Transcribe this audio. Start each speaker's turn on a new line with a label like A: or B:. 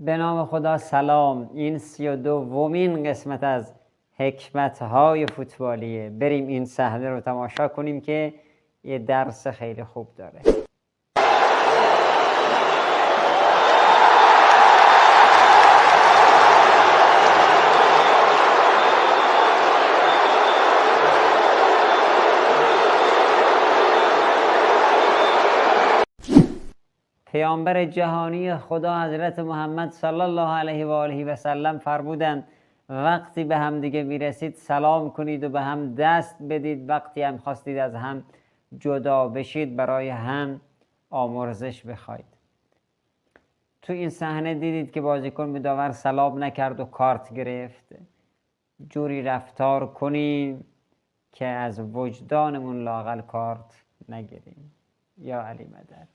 A: به نام خدا. سلام. این 32مین قسمت از حکمت‌های فوتبالیه. بریم این صحنه رو تماشا کنیم که یه درس خیلی خوب داره. پیامبر جهانی خدا حضرت محمد صلی الله علیه و آله و سلم فرمودند وقتی به هم دیگه میرسید سلام کنید و به هم دست بدید، وقتی هم خواستید از هم جدا بشید برای هم آمرزش بخواید. تو این صحنه دیدید که بازیکن به داور سلام نکرد و کارت گرفت. جوری رفتار کنیم که از وجدانمون لااقل کارت نگیریم. یا علی مدد.